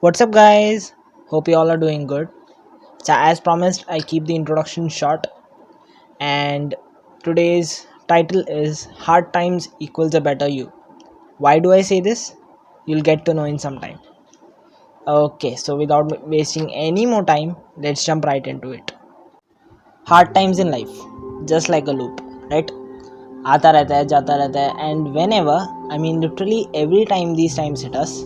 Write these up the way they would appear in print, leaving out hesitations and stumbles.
What's up, guys? Hope you all are doing good. So, as promised, I keep the introduction short, and today's title is Hard Times Equals a Better You. Why do I say this? You'll get to know in some time. Okay, so without wasting any more time, let's jump right into it. Hard times in life, just like a loop, right? आता रहता है जाता रहता है and whenever, I mean literally every time these times hit us,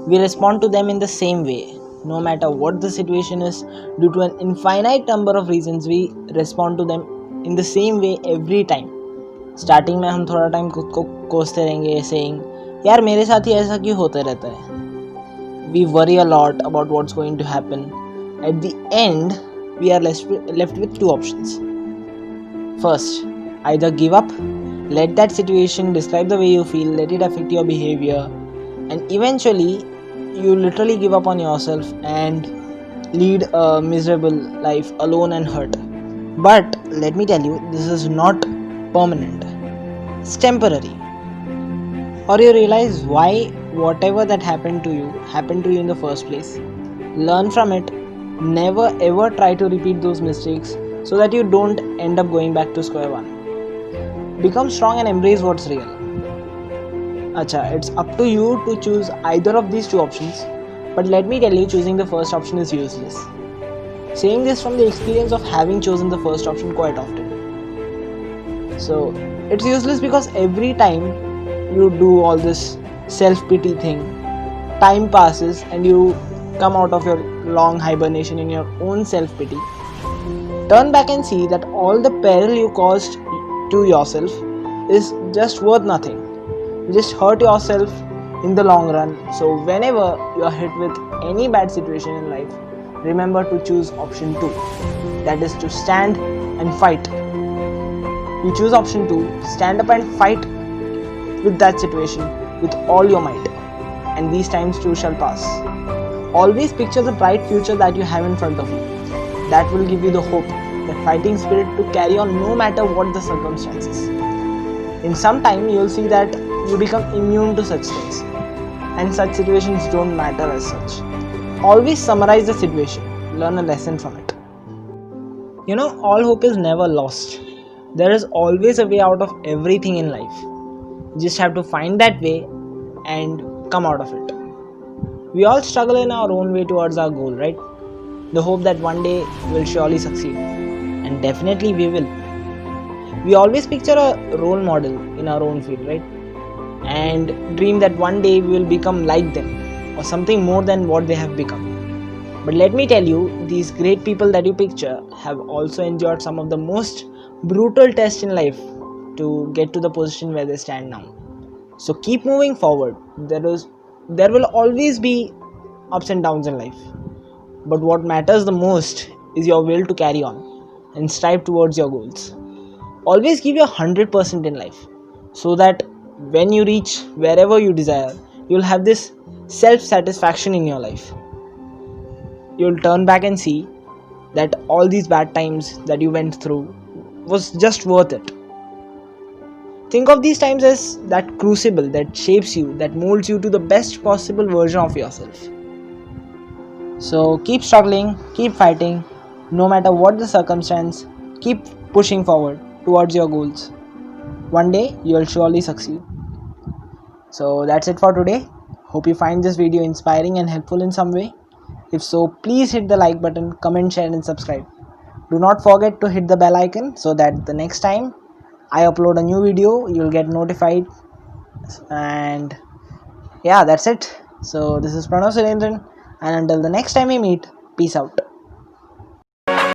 we respond to them in the same way. No matter what the situation is, due to an infinite number of reasons, we respond to them in the same way every time. Starting में हम थोड़ा time खुद को कोसते रहेंगे saying यार मेरे साथ ही ऐसा क्यों होता रहता है. We worry a lot about what's going to happen. At the end, we are left with two options. First, either give up, let that situation describe the way you feel, let it affect your behavior, and eventually you literally give up on yourself and lead a miserable life alone and hurt. But let me tell you, this is not permanent, it's temporary. Or you realize why whatever that happened to you in the first place. Learn from it. Never ever try to repeat those mistakes so that you don't end up going back to square one. Become strong and embrace what's real. Acha, it's up to you to choose either of these two options, but let me tell you, choosing the first option is useless. Saying this from the experience of having chosen the first option quite often. So, it's useless because every time you do all this self-pity thing, time passes and you come out of your long hibernation in your own self-pity. Turn back and see that all the peril you caused to yourself is just worth nothing. You just hurt yourself in the long run. So whenever you are hit with any bad situation in life, remember to choose option 2, that is to stand and fight. You choose option 2, stand up and fight with that situation with all your might, and these times too shall pass. Always picture the bright future that you have in front of you. That will give you the hope, the fighting spirit to carry on no matter what the circumstances. In some time you will see that you become immune to such things, and such situations don't matter as such. Always summarize the situation, learn a lesson from it. You know, all hope is never lost. There is always a way out of everything in life. You just have to find that way and come out of it. We all struggle in our own way towards our goal, right? The hope that one day we'll surely succeed, and definitely we will. We always picture a role model in our own field, right? And dream that one day we will become like them or something more than what they have become. But let me tell you, these great people that you picture have also endured some of the most brutal tests in life to get to the position where they stand now. So keep moving forward. There will always be ups and downs in life, but what matters the most is your will to carry on and strive towards your goals. Always give your 100% in life, so that when you reach wherever you desire, you'll have this self-satisfaction in your life. You'll turn back and see that all these bad times that you went through was just worth it. Think of these times as that crucible that shapes you, that molds you to the best possible version of yourself. So keep struggling, keep fighting, no matter what the circumstance, keep pushing forward towards your goals. One day you'll surely succeed. So that's it for today. Hope you find this video inspiring and helpful in some way. If so, please hit the like button, comment, share and subscribe. Do not forget to hit the bell icon so that the next time I upload a new video, you'll get notified. And yeah, that's it. So this is Pranav Surendran, and until the next time we meet, peace out.